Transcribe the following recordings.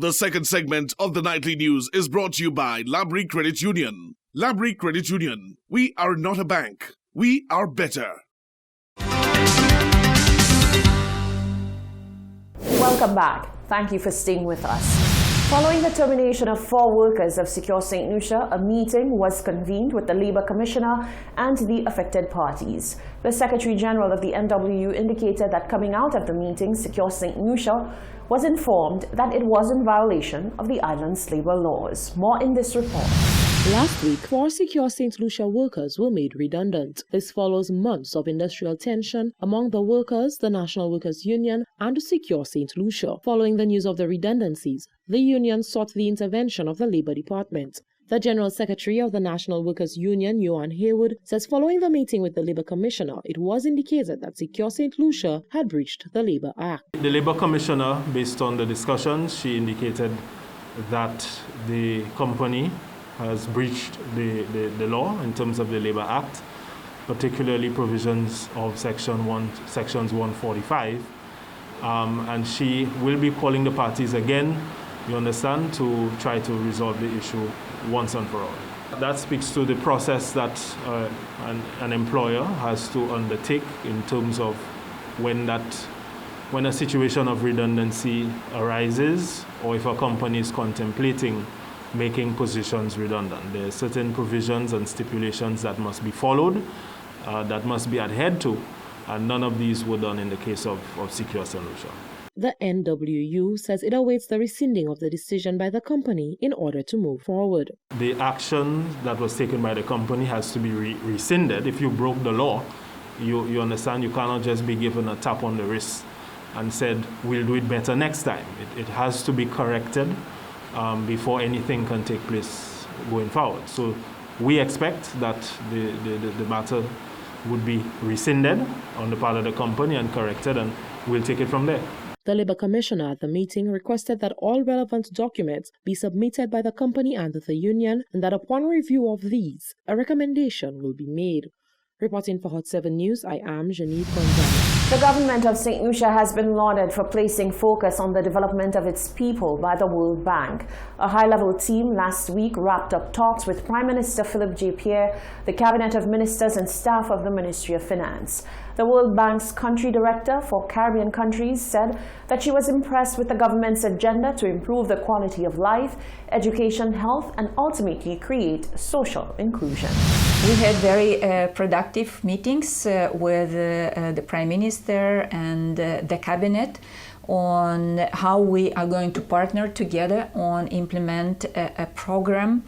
The second segment of the Nightly News is brought to you by Labrie Credit Union. Labrie Credit Union. We are not a bank. We are better. Welcome back. Thank you for staying with us. Following the termination of 4 workers of Secure St. Lucia, a meeting was convened with the Labour Commissioner and the affected parties. The Secretary General of the NWU indicated that coming out of the meeting, Secure St. Lucia was informed that it was in violation of the island's labour laws. More in this report. Last week, 4 Secure St. Lucia workers were made redundant. This follows months of industrial tension among the workers, the National Workers Union, and Secure St. Lucia. Following the news of the redundancies, the union sought the intervention of the Labour Department. The General Secretary of the National Workers Union, Johan Haywood, says following the meeting with the Labour Commissioner, it was indicated that Secure St. Lucia had breached the Labour Act. The Labour Commissioner, based on the discussions, she indicated that the company has breached the law in terms of the Labour Act, particularly provisions of sections 145. And she will be calling the parties again, you understand, to try to resolve the issue once and for all. That speaks to the process that an employer has to undertake in terms of when a situation of redundancy arises, or if a company is contemplating making positions redundant. There are certain provisions and stipulations that must be followed, that must be adhered to, and none of these were done in the case of Secure St. Lucia. The NWU says it awaits the rescinding of the decision by the company in order to move forward. The action that was taken by the company has to be rescinded. If you broke the law, you understand, you cannot just be given a tap on the wrist and said, we'll do it better next time. It has to be corrected before anything can take place going forward. So we expect that the matter would be rescinded on the part of the company and corrected, and we'll take it from there. The Labour Commissioner at the meeting requested that all relevant documents be submitted by the company and the union, and that upon review of these, a recommendation will be made. Reporting for Hot 7 News, I am Janine Gonzalez. The government of St. Lucia has been lauded for placing focus on the development of its people by the World Bank. A high-level team last week wrapped up talks with Prime Minister Philip J. Pierre, the Cabinet of Ministers and staff of the Ministry of Finance. The World Bank's country director for Caribbean countries said that she was impressed with the government's agenda to improve the quality of life, education, health, and ultimately create social inclusion. We had very productive meetings with the Prime Minister and the Cabinet on how we are going to partner together on implement a program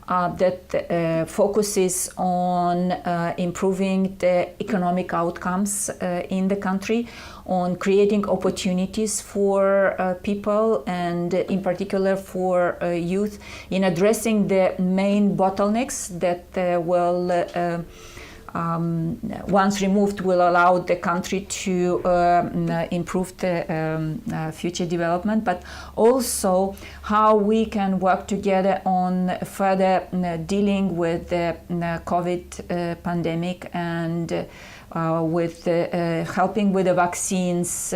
that focuses on improving the economic outcomes in the country, on creating opportunities for people and in particular for youth, in addressing the main bottlenecks that will once removed will allow the country to improve the future development, but also how we can work together on further dealing with the COVID pandemic and with helping with the vaccines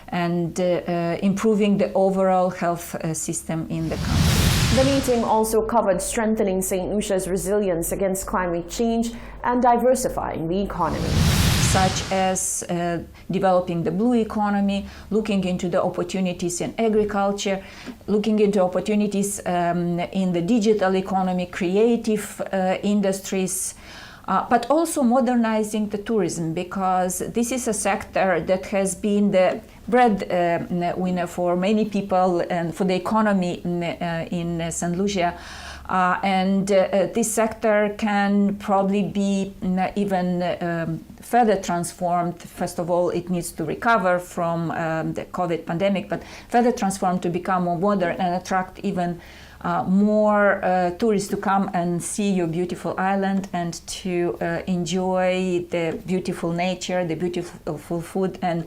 and improving the overall health system in the country. The meeting also covered strengthening St. Lucia's resilience against climate change and diversifying the economy, such as developing the blue economy, looking into the opportunities in agriculture, looking into opportunities in the digital economy, creative industries, but also modernizing the tourism, because this is a sector that has been the breadwinner for many people and for the economy in St. Lucia. And this sector can probably be even further transformed. First of all, it needs to recover from the COVID pandemic, but further transformed to become more modern and attract even more tourists to come and see your beautiful island and to enjoy the beautiful nature, the beautiful food, and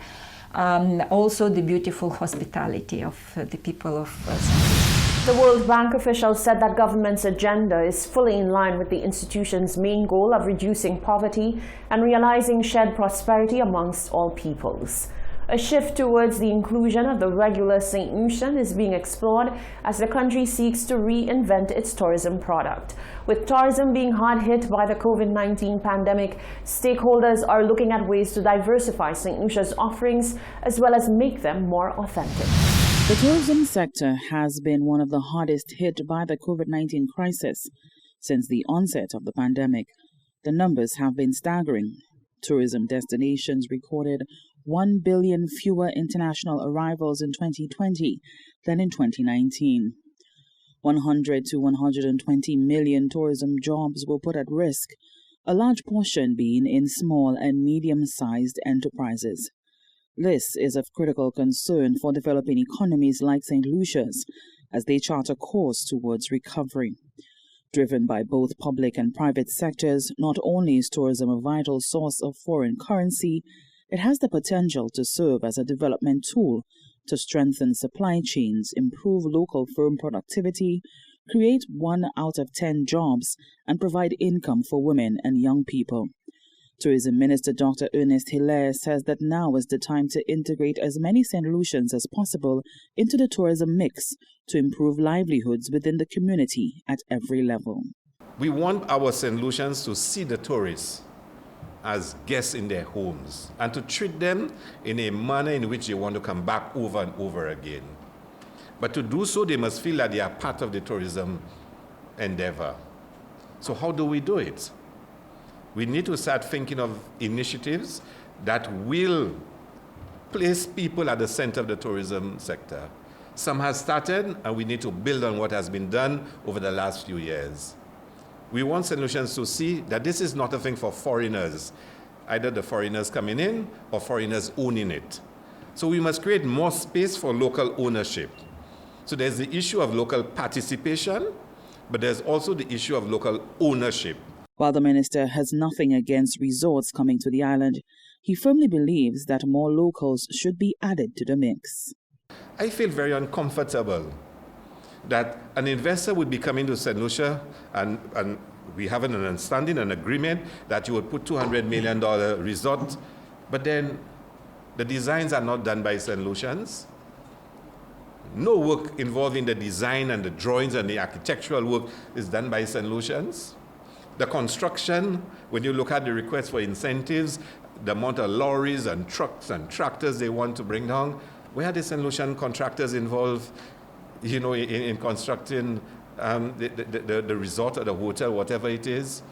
also the beautiful hospitality of the people of St. Lucia. The World Bank official said that government's agenda is fully in line with the institution's main goal of reducing poverty and realizing shared prosperity amongst all peoples. A shift towards the inclusion of the regular St. Lucian is being explored as the country seeks to reinvent its tourism product. With tourism being hard hit by the COVID-19 pandemic, stakeholders are looking at ways to diversify St. Lucia's offerings as well as make them more authentic. The tourism sector has been one of the hardest hit by the COVID-19 crisis. Since the onset of the pandemic, the numbers have been staggering. Tourism destinations recorded 1 billion fewer international arrivals in 2020 than in 2019. 100 to 120 million tourism jobs were put at risk, a large portion being in small and medium-sized enterprises. This is of critical concern for developing economies like St. Lucia's as they chart a course towards recovery. Driven by both public and private sectors, not only is tourism a vital source of foreign currency, it has the potential to serve as a development tool to strengthen supply chains, improve local firm productivity, create 1 out of 10 jobs, and provide income for women and young people. Tourism Minister Dr. Ernest Hilaire says that now is the time to integrate as many St. Lucians as possible into the tourism mix to improve livelihoods within the community at every level. We want our St. Lucians to see the tourists as guests in their homes and to treat them in a manner in which they want to come back over and over again. But to do so, they must feel that they are part of the tourism endeavor. So how do we do it? We need to start thinking of initiatives that will place people at the center of the tourism sector. Some has started, and we need to build on what has been done over the last few years. We want St. Lucians to see that this is not a thing for foreigners, either the foreigners coming in or foreigners owning it. So we must create more space for local ownership. So there's the issue of local participation, but there's also the issue of local ownership. While the minister has nothing against resorts coming to the island, he firmly believes that more locals should be added to the mix. I feel very uncomfortable that an investor would be coming to St. Lucia and we have an understanding, an agreement that you would put $200 million resort, but then the designs are not done by St. Lucians. No work involving the design and the drawings and the architectural work is done by St. Lucians. The construction, when you look at the request for incentives, the amount of lorries and trucks and tractors they want to bring down, where are the St. Lucian contractors involved, in constructing the resort or the hotel, whatever it is?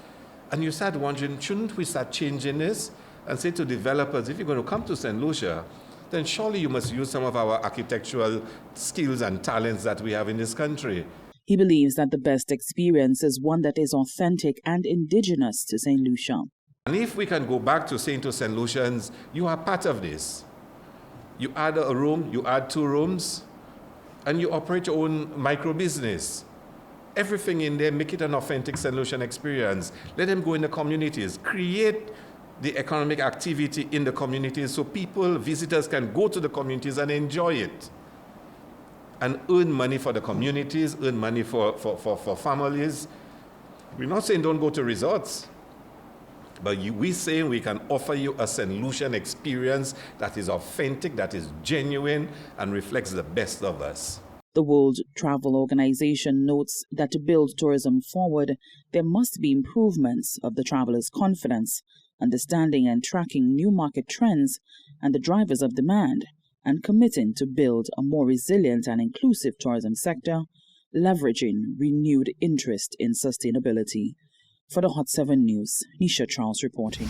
And you start wondering, shouldn't we start changing this and say to developers, if you're going to come to St. Lucia, then surely you must use some of our architectural skills and talents that we have in this country. He believes that the best experience is one that is authentic and indigenous to St. Lucia. And if we can go back to saying to St. Lucians, you are part of this. You add a room, you add 2 rooms, and you operate your own micro-business. Everything in there, make it an authentic St. Lucian experience. Let them go in the communities. Create the economic activity in the communities so people, visitors can go to the communities and enjoy it. And earn money for the communities, earn money for families. We're not saying don't go to resorts, but we're saying we can offer you a St. Lucian experience that is authentic, that is genuine, and reflects the best of us. The World Travel Organization notes that to build tourism forward, there must be improvements of the travelers' confidence, understanding and tracking new market trends and the drivers of demand, and committing to build a more resilient and inclusive tourism sector, leveraging renewed interest in sustainability. For the Hot 7 News, Nisha Charles reporting.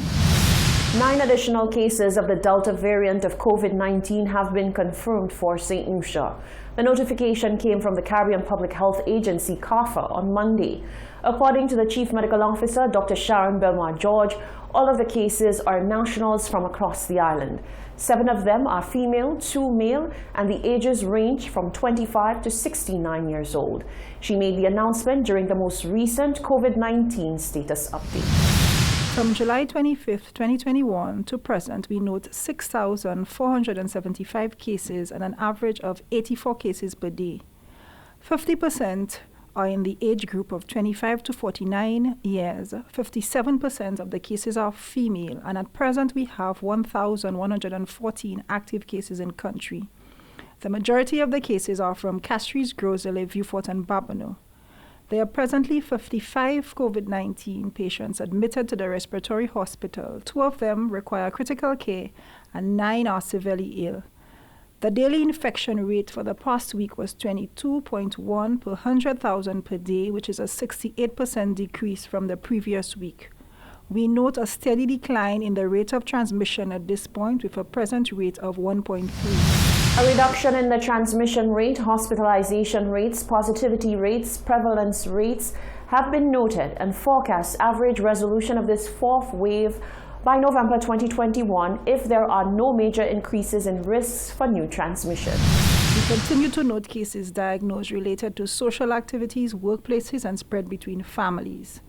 9 additional cases of the Delta variant of COVID-19 have been confirmed for St. Lucia. The notification came from the Caribbean Public Health Agency, CARPHA, on Monday. According to the Chief Medical Officer, Dr. Sharon Belmar-George, all of the cases are nationals from across the island. 7 of them are female, 2 male, and the ages range from 25 to 69 years old. She made the announcement during the most recent COVID-19 status update. From July 25, 2021 to present, we note 6,475 cases and an average of 84 cases per day. 50% are in the age group of 25 to 49 years. 57% of the cases are female, and at present we have 1,114 active cases in country. The majority of the cases are from Castries, Gros Islet, Vieux Fort, and Babonneau. There are presently 55 COVID-19 patients admitted to the respiratory hospital. 2 of them require critical care, and 9 are severely ill. The daily infection rate for the past week was 22.1 per 100,000 per day, which is a 68% decrease from the previous week. We note a steady decline in the rate of transmission at this point, with a present rate of 1.3. A reduction in the transmission rate, hospitalization rates, positivity rates, prevalence rates have been noted, and forecast average resolution of this 4th wave by November 2021 if there are no major increases in risks for new transmission. We continue to note cases diagnosed related to social activities, workplaces, and spread between families.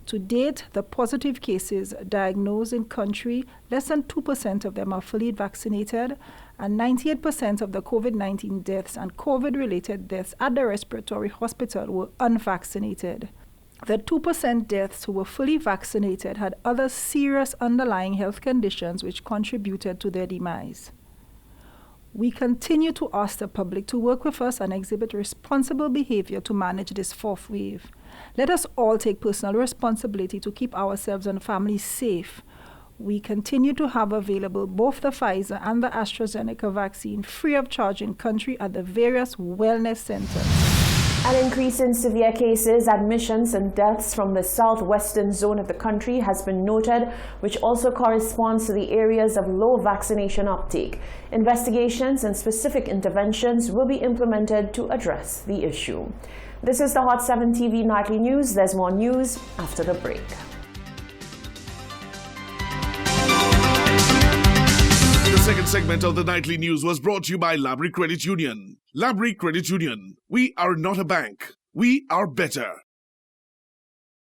To date, the positive cases diagnosed in country, less than 2% of them are fully vaccinated, and 98% of the COVID-19 deaths and COVID-related deaths at the respiratory hospital were unvaccinated. The 2% deaths who were fully vaccinated had other serious underlying health conditions which contributed to their demise. We continue to ask the public to work with us and exhibit responsible behavior to manage this 4th wave. Let us all take personal responsibility to keep ourselves and families safe. We continue to have available both the Pfizer and the AstraZeneca vaccine free of charge in country at the various wellness centers. An increase in severe cases, admissions, and deaths from the southwestern zone of the country has been noted, which also corresponds to the areas of low vaccination uptake. Investigations and specific interventions will be implemented to address the issue. This is the Hot 7 TV Nightly News. There's more news after the break. The second segment of the Nightly News was brought to you by Labrie Credit Union. Labrie Credit Union. We are not a bank. We are better.